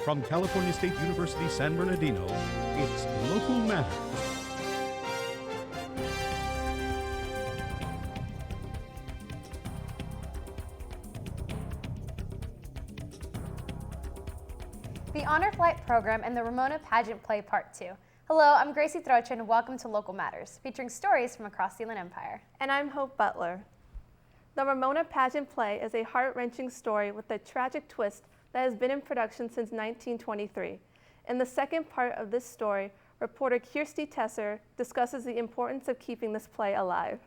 From California State University, San Bernardino, it's Local Matters. The Honor Flight Program and the Ramona Pageant Play Part 2. Hello, I'm YSIDRO and welcome to Local Matters, featuring stories from across the Inland Empire. And I'm Hope Butler. The Ramona Pageant Play is a heart-wrenching story with a tragic twist that has been in production since 1923. In the second part of this story, reporter Kirsty Tesser discusses the importance of keeping this play alive.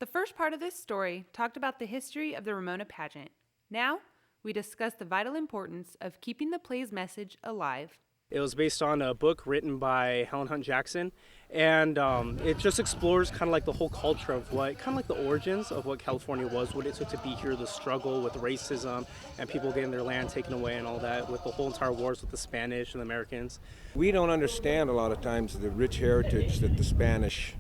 The first part of this story talked about the history of the Ramona pageant. Now, we discuss the vital importance of keeping the play's message alive. It was based on a book written by Helen Hunt Jackson, and it just explores kind of like the whole culture of what, kind of like the origins of what California was, what it took to be here, the struggle with racism and people getting their land taken away and all that, with the whole entire wars with the Spanish and the Americans. We don't understand a lot of times the rich heritage that the Spanish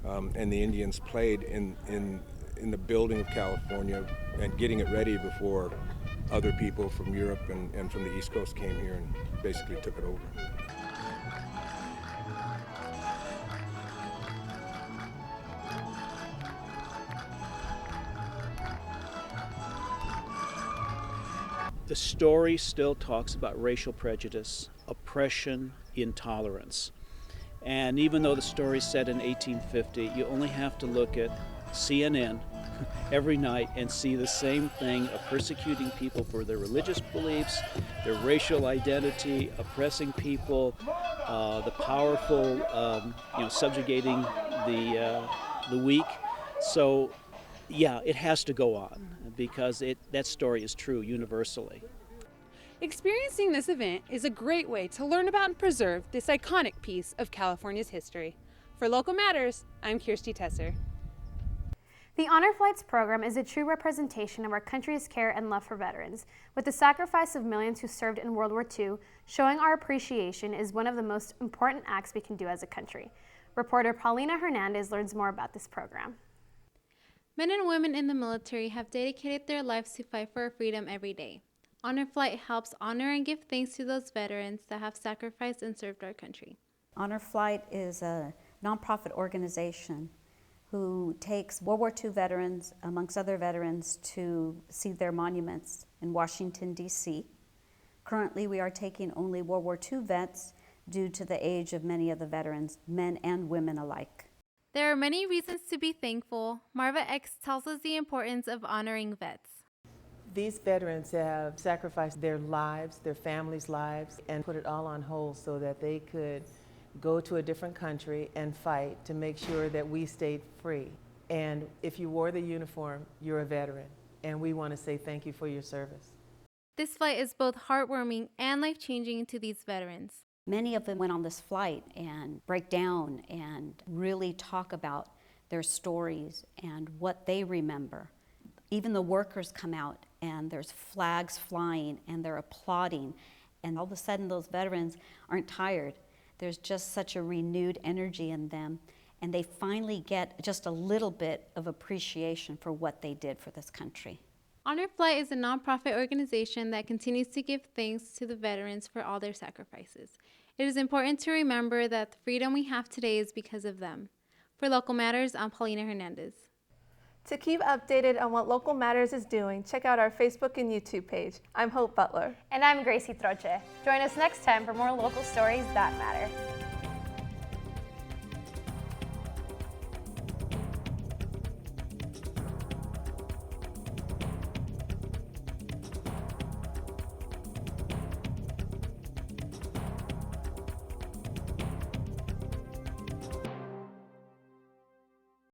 and the Indians played in the building of California and getting it ready before other people from Europe and from the East Coast came here and basically took it over. The story still talks about racial prejudice, oppression, intolerance. And even though the story is set in 1850, you only have to look at CNN every night and see the same thing of persecuting people for their religious beliefs, their racial identity, oppressing people, the powerful, subjugating the weak. So, yeah, it has to go on because that story is true universally. Experiencing this event is a great way to learn about and preserve this iconic piece of California's history. For Local Matters, I'm Kirsty Tesser. The Honor Flights program is a true representation of our country's care and love for veterans. With the sacrifice of millions who served in World War II, showing our appreciation is one of the most important acts we can do as a country. Reporter Paulina Hernandez learns more about this program. Men and women in the military have dedicated their lives to fight for our freedom every day. Honor Flight helps honor and give thanks to those veterans that have sacrificed and served our country. Honor Flight is a nonprofit organization who takes World War II veterans, amongst other veterans, to see their monuments in Washington, D.C. Currently, we are taking only World War II vets due to the age of many of the veterans, men and women alike. There are many reasons to be thankful. MARVA X tells us the importance of honoring vets. These veterans have sacrificed their lives, their families' lives, and put it all on hold so that they could go to a different country and fight to make sure that we stayed free. And if you wore the uniform, you're a veteran, and we want to say thank you for your service. This flight is both heartwarming and life-changing to these veterans. Many of them went on this flight and break down and really talk about their stories and what they remember. Even the workers come out and there's flags flying and they're applauding, and all of a sudden those veterans aren't tired. There's just such a renewed energy in them, and they finally get just a little bit of appreciation for what they did for this country. Honor Flight is a nonprofit organization that continues to give thanks to the veterans for all their sacrifices. It is important to remember that the freedom we have today is because of them. For Local Matters, I'm Paulina Hernandez. To keep updated on what Local Matters is doing, check out our Facebook and YouTube page. I'm Hope Butler. And I'm YSIDRO. Join us next time for more local stories that matter.